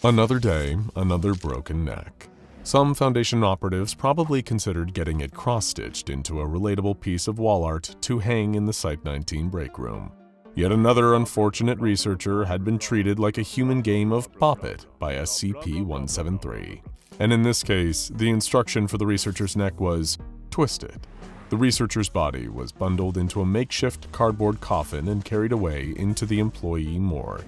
Another day, another broken neck. Some Foundation operatives probably considered getting it cross-stitched into a relatable piece of wall art to hang in the Site-19 break room. Yet another unfortunate researcher had been treated like a human game of Pop It by SCP-173. And in this case, the instruction for the researcher's neck was twisted. The researcher's body was bundled into a makeshift cardboard coffin and carried away into the employee morgue.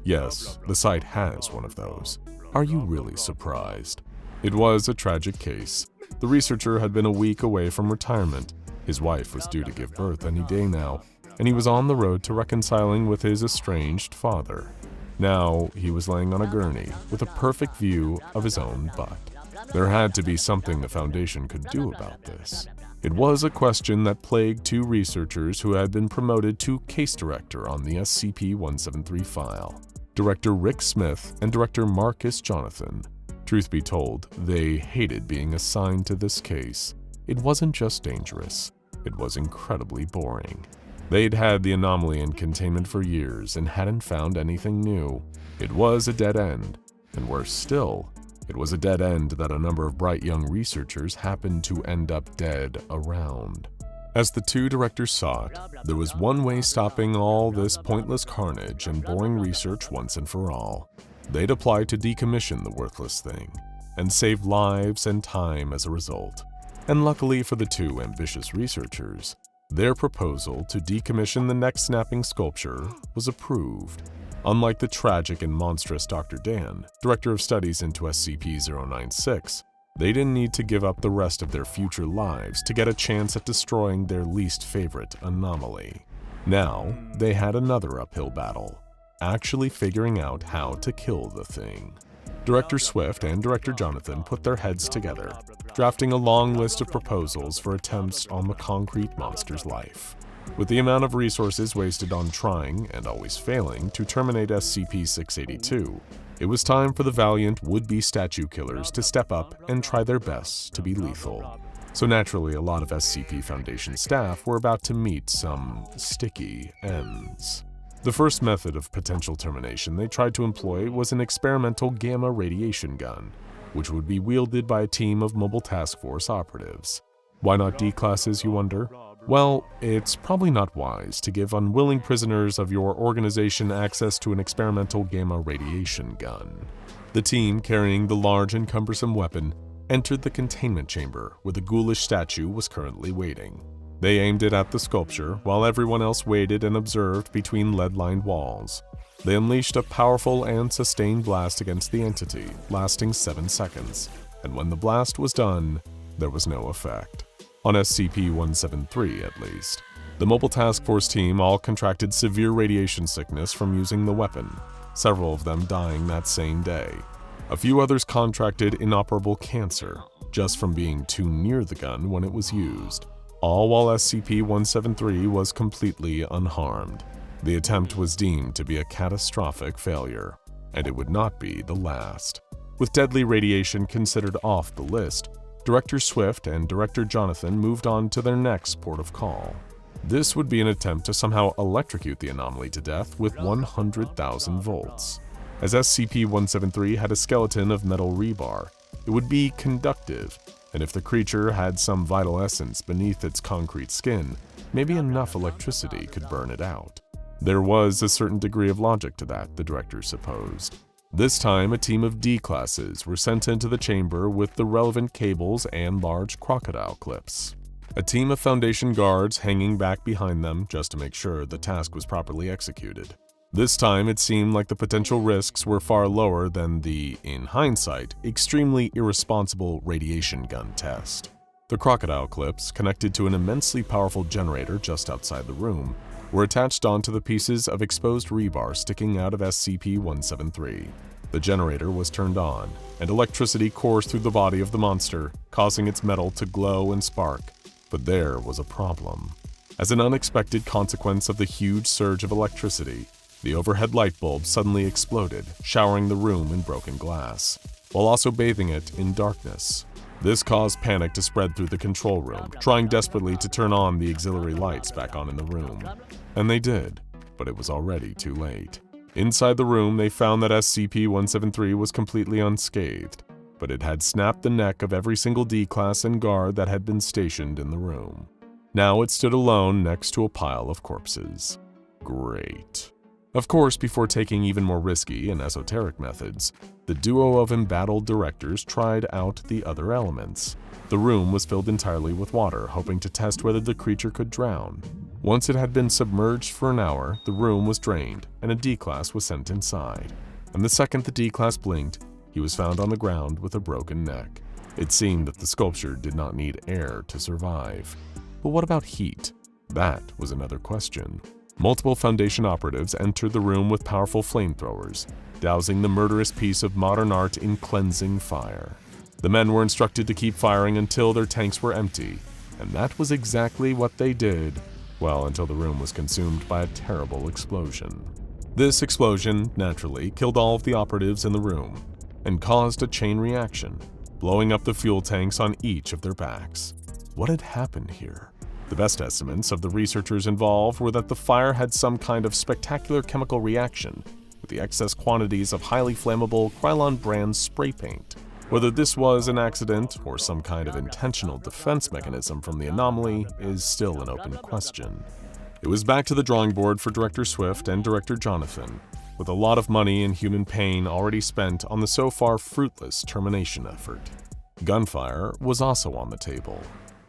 Yes, the site has one of those. Are you really surprised? It was a tragic case. The researcher had been a week away from retirement. His wife was due to give birth any day now, and he was on the road to reconciling with his estranged father. Now, he was laying on a gurney with a perfect view of his own butt. There had to be something the Foundation could do about this. It was a question that plagued two researchers who had been promoted to case director on the SCP-173 file, Director Rick Smith and Director Marcus Jonathan. Truth be told, they hated being assigned to this case. It wasn't just dangerous, it was incredibly boring. They'd had the anomaly and containment for years and hadn't found anything new. It was a dead end, and worse still, it was a dead end that a number of bright young researchers happened to end up dead around. As the two directors saw it, there was one way stopping all this pointless carnage and boring research once and for all. They'd apply to decommission the worthless thing, and save lives and time as a result. And luckily for the two ambitious researchers, their proposal to decommission the neck-snapping sculpture was approved. Unlike the tragic and monstrous Dr. Dan, director of studies into SCP-096, they didn't need to give up the rest of their future lives to get a chance at destroying their least favorite anomaly. Now, they had another uphill battle, actually figuring out how to kill the thing. Director Swift and Director Jonathan put their heads together, drafting a long list of proposals for attempts on the concrete monster's life. With the amount of resources wasted on trying, and always failing, to terminate SCP-682, it was time for the valiant would-be statue killers to step up and try their best to be lethal. So naturally, a lot of SCP Foundation staff were about to meet some sticky ends. The first method of potential termination they tried to employ was an experimental gamma radiation gun, which would be wielded by a team of Mobile Task Force operatives. Why not D-classes, you wonder? Well, it's probably not wise to give unwilling prisoners of your organization access to an experimental gamma radiation gun. The team carrying the large and cumbersome weapon entered the containment chamber where the ghoulish statue was currently waiting. They aimed it at the sculpture while everyone else waited and observed between lead-lined walls. They unleashed a powerful and sustained blast against the entity, lasting 7 seconds, and when the blast was done, there was no effect. On SCP-173, at least. The Mobile Task Force team all contracted severe radiation sickness from using the weapon, several of them dying that same day. A few others contracted inoperable cancer, just from being too near the gun when it was used, all while SCP-173 was completely unharmed. The attempt was deemed to be a catastrophic failure, and it would not be the last. With deadly radiation considered off the list, Director Swift and Director Jonathan moved on to their next port of call. This would be an attempt to somehow electrocute the anomaly to death with 100,000 volts. As SCP-173 had a skeleton of metal rebar, it would be conductive, and if the creature had some vital essence beneath its concrete skin, maybe enough electricity could burn it out. There was a certain degree of logic to that, the directors supposed. This time, a team of D-classes were sent into the chamber with the relevant cables and large crocodile clips. A team of Foundation guards hanging back behind them just to make sure the task was properly executed. This time, it seemed like the potential risks were far lower than the, in hindsight, extremely irresponsible radiation gun test. The crocodile clips, connected to an immensely powerful generator just outside the room, were attached onto the pieces of exposed rebar sticking out of SCP-173. The generator was turned on, and electricity coursed through the body of the monster, causing its metal to glow and spark. But there was a problem. As an unexpected consequence of the huge surge of electricity, the overhead light bulb suddenly exploded, showering the room in broken glass, while also bathing it in darkness. This caused panic to spread through the control room, trying desperately to turn on the auxiliary lights back on in the room. And they did, but it was already too late. Inside the room, they found that SCP-173 was completely unscathed, but it had snapped the neck of every single D-Class and guard that had been stationed in the room. Now it stood alone next to a pile of corpses. Great. Of course, before taking even more risky and esoteric methods, the duo of embattled directors tried out the other elements. The room was filled entirely with water, hoping to test whether the creature could drown. Once it had been submerged for an hour, the room was drained, and a D-Class was sent inside. And the second the D-Class blinked, he was found on the ground with a broken neck. It seemed that the sculpture did not need air to survive. But what about heat? That was another question. Multiple Foundation operatives entered the room with powerful flamethrowers, dousing the murderous piece of modern art in cleansing fire. The men were instructed to keep firing until their tanks were empty, and that was exactly what they did. Well, until the room was consumed by a terrible explosion. This explosion, naturally, killed all of the operatives in the room and caused a chain reaction, blowing up the fuel tanks on each of their backs. What had happened here? The best estimates of the researchers involved were that the fire had some kind of spectacular chemical reaction with the excess quantities of highly flammable Krylon brand spray paint. Whether this was an accident or some kind of intentional defense mechanism from the anomaly is still an open question. It was back to the drawing board for Director Swift and Director Jonathan, with a lot of money and human pain already spent on the so far fruitless termination effort. Gunfire was also on the table.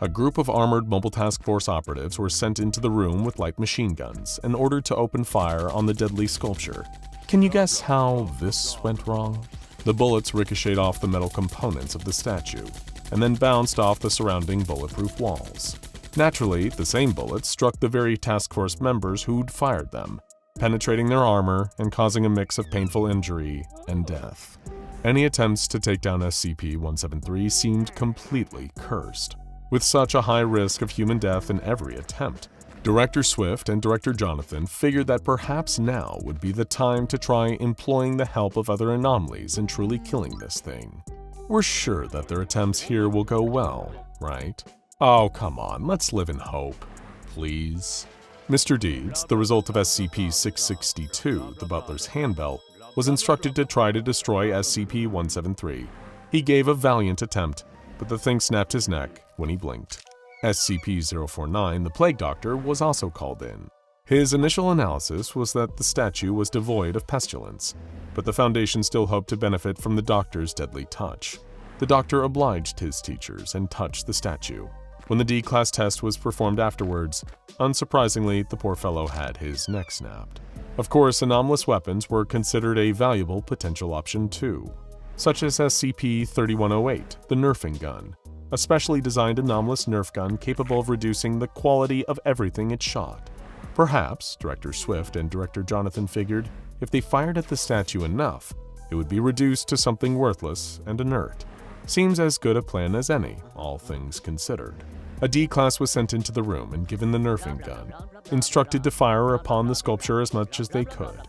A group of armored Mobile Task Force operatives were sent into the room with light machine guns and ordered to open fire on the deadly sculpture. Can you guess how this went wrong? The bullets ricocheted off the metal components of the statue, and then bounced off the surrounding bulletproof walls. Naturally, the same bullets struck the very task force members who'd fired them, penetrating their armor and causing a mix of painful injury and death. Any attempts to take down SCP-173 seemed completely cursed, with such a high risk of human death in every attempt. Director Swift and Director Jonathan figured that perhaps now would be the time to try employing the help of other anomalies in truly killing this thing. We're sure that their attempts here will go well, right? Oh, come on, let's live in hope, please. Mr. Deeds, the result of SCP-662, the Butler's Handbell, was instructed to try to destroy SCP-173. He gave a valiant attempt, but the thing snapped his neck when he blinked. SCP-049, the Plague Doctor, was also called in. His initial analysis was that the statue was devoid of pestilence, but the Foundation still hoped to benefit from the Doctor's deadly touch. The Doctor obliged his teachers and touched the statue. When the D-Class test was performed afterwards, unsurprisingly, the poor fellow had his neck snapped. Of course, anomalous weapons were considered a valuable potential option too, such as SCP-3108, the nerfing gun, a specially designed anomalous Nerf gun capable of reducing the quality of everything it shot. Perhaps, Director Swift and Director Jonathan figured, if they fired at the statue enough, it would be reduced to something worthless and inert. Seems as good a plan as any, all things considered. A D-Class was sent into the room and given the nerfing gun, instructed to fire upon the sculpture as much as they could.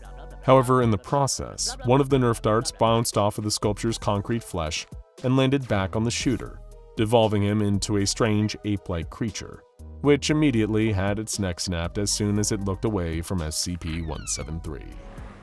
However, in the process, one of the Nerf darts bounced off of the sculpture's concrete flesh and landed back on the shooter, devolving him into a strange ape-like creature, which immediately had its neck snapped as soon as it looked away from SCP-173.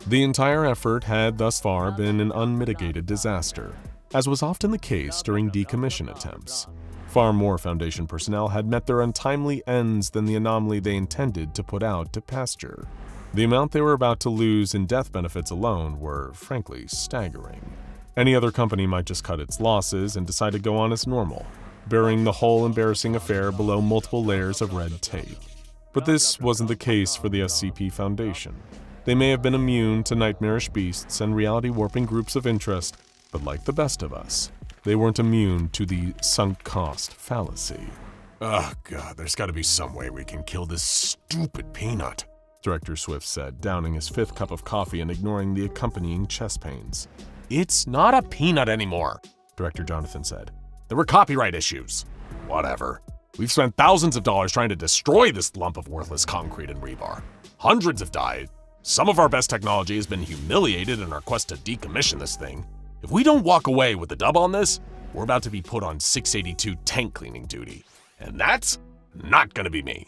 The entire effort had thus far been an unmitigated disaster, as was often the case during decommission attempts. Far more Foundation personnel had met their untimely ends than the anomaly they intended to put out to pasture. The amount they were about to lose in death benefits alone were, frankly, staggering. Any other company might just cut its losses and decide to go on as normal, burying the whole embarrassing affair below multiple layers of red tape. But this wasn't the case for the SCP Foundation. They may have been immune to nightmarish beasts and reality-warping groups of interest, but like the best of us, they weren't immune to the sunk cost fallacy. Oh God, there's gotta be some way we can kill this stupid peanut, Director Swift said, downing his fifth cup of coffee and ignoring the accompanying chest pains. It's not a peanut anymore, Director Jonathan said. There were copyright issues. Whatever. We've spent thousands of dollars trying to destroy this lump of worthless concrete and rebar. Hundreds have died. Some of our best technology has been humiliated in our quest to decommission this thing. If we don't walk away with the dub on this, we're about to be put on 682 tank cleaning duty. And that's not gonna be me.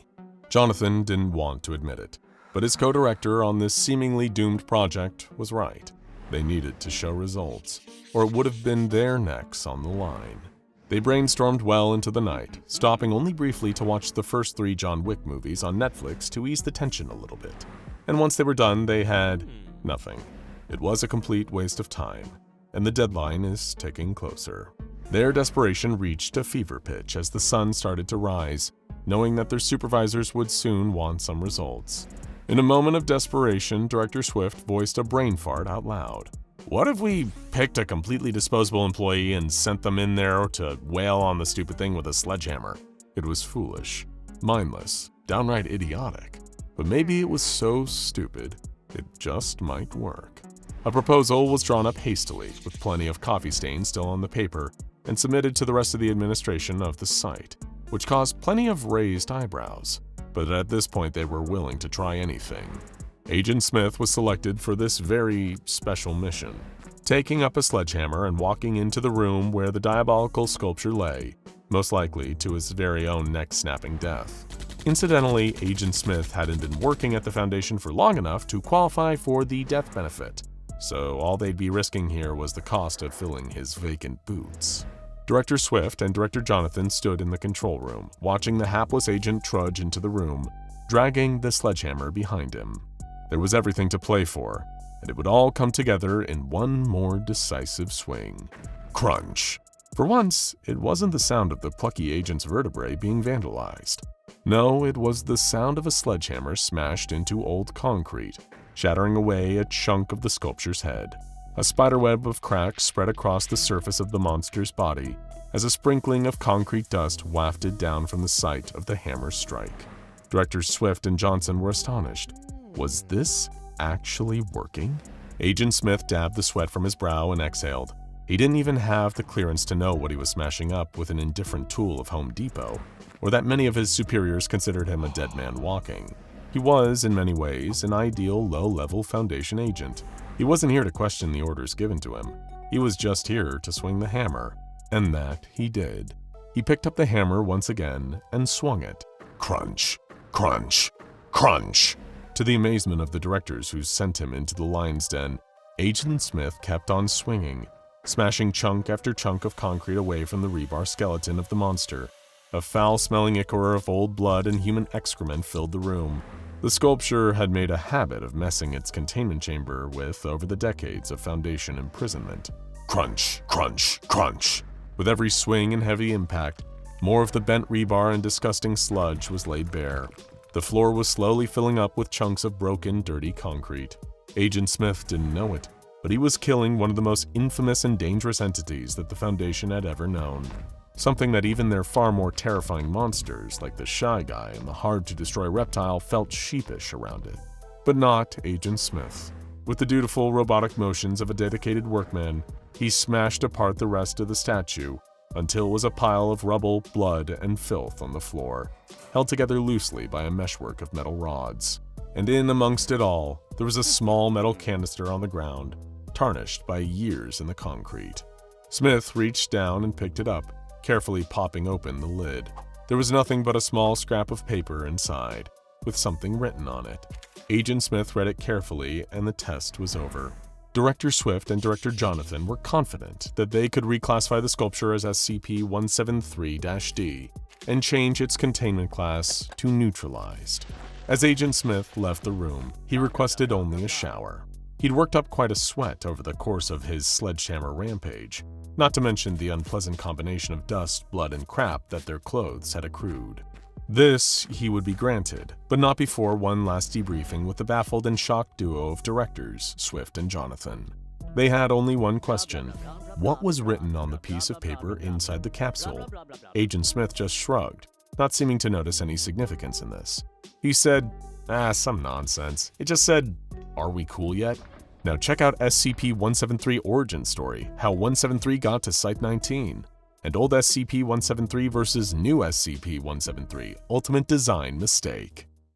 Jonathan didn't want to admit it, But his co-director on this seemingly doomed project was right. They needed to show results, or it would have been their necks on the line. They brainstormed well into the night, stopping only briefly to watch the first 3 John Wick movies on Netflix to ease the tension a little bit. And once they were done, they had nothing. It was a complete waste of time, and the deadline is ticking closer. Their desperation reached a fever pitch as the sun started to rise, knowing that their supervisors would soon want some results. In a moment of desperation, Director Swift voiced a brain fart out loud. What if we picked a completely disposable employee and sent them in there to wail on the stupid thing with a sledgehammer? It was foolish, mindless, downright idiotic. But maybe it was so stupid, it just might work. A proposal was drawn up hastily, with plenty of coffee stains still on the paper, and submitted to the rest of the administration of the site, which caused plenty of raised eyebrows. But at this point they were willing to try anything. Agent Smith was selected for this very special mission, taking up a sledgehammer and walking into the room where the diabolical sculpture lay, most likely to his very own neck-snapping death. Incidentally, Agent Smith hadn't been working at the Foundation for long enough to qualify for the death benefit, so all they'd be risking here was the cost of filling his vacant boots. Director Swift and Director Jonathan stood in the control room, watching the hapless agent trudge into the room, dragging the sledgehammer behind him. There was everything to play for, and it would all come together in one more decisive swing. Crunch! For once, it wasn't the sound of the plucky agent's vertebrae being vandalized. No, it was the sound of a sledgehammer smashed into old concrete, shattering away a chunk of the sculpture's head. A spiderweb of cracks spread across the surface of the monster's body as a sprinkling of concrete dust wafted down from the site of the hammer's strike. Directors Swift and Johnson were astonished. Was this actually working? Agent Smith dabbed the sweat from his brow and exhaled. He didn't even have the clearance to know what he was smashing up with an indifferent tool of Home Depot, or that many of his superiors considered him a dead man walking. He was, in many ways, an ideal low-level Foundation agent. He wasn't here to question the orders given to him. He was just here to swing the hammer, and that he did. He picked up the hammer once again and swung it. Crunch, crunch, crunch! To the amazement of the directors who sent him into the lion's den, Agent Smith kept on swinging, smashing chunk after chunk of concrete away from the rebar skeleton of the monster. A foul-smelling ichor of old blood and human excrement filled the room. The sculpture had made a habit of messing its containment chamber with over the decades of Foundation imprisonment. Crunch, crunch, crunch! With every swing and heavy impact, more of the bent rebar and disgusting sludge was laid bare. The floor was slowly filling up with chunks of broken, dirty concrete. Agent Smith didn't know it, but he was killing one of the most infamous and dangerous entities that the Foundation had ever known. Something that even their far more terrifying monsters, like the Shy Guy and the hard-to-destroy reptile, felt sheepish around it. But not Agent Smith. With the dutiful robotic motions of a dedicated workman, he smashed apart the rest of the statue until it was a pile of rubble, blood, and filth on the floor, held together loosely by a meshwork of metal rods. And in amongst it all, there was a small metal canister on the ground, tarnished by years in the concrete. Smith reached down and picked it up, carefully popping open the lid. There was nothing but a small scrap of paper inside, with something written on it. Agent Smith read it carefully, and the test was over. Director Swift and Director Jonathan were confident that they could reclassify the sculpture as SCP-173-D and change its containment class to neutralized. As Agent Smith left the room, he requested only a shower. He'd worked up quite a sweat over the course of his sledgehammer rampage, not to mention the unpleasant combination of dust, blood, and crap that their clothes had accrued. This he would be granted, but not before one last debriefing with the baffled and shocked duo of directors, Swift and Jonathan. They had only one question. What was written on the piece of paper inside the capsule? Agent Smith just shrugged, not seeming to notice any significance in this. He said, some nonsense. It just said, "Are we cool yet?" Now check out SCP-173 Origin Story, how 173 got to Site-19. And old SCP-173 versus new SCP-173 Ultimate Design Mistake.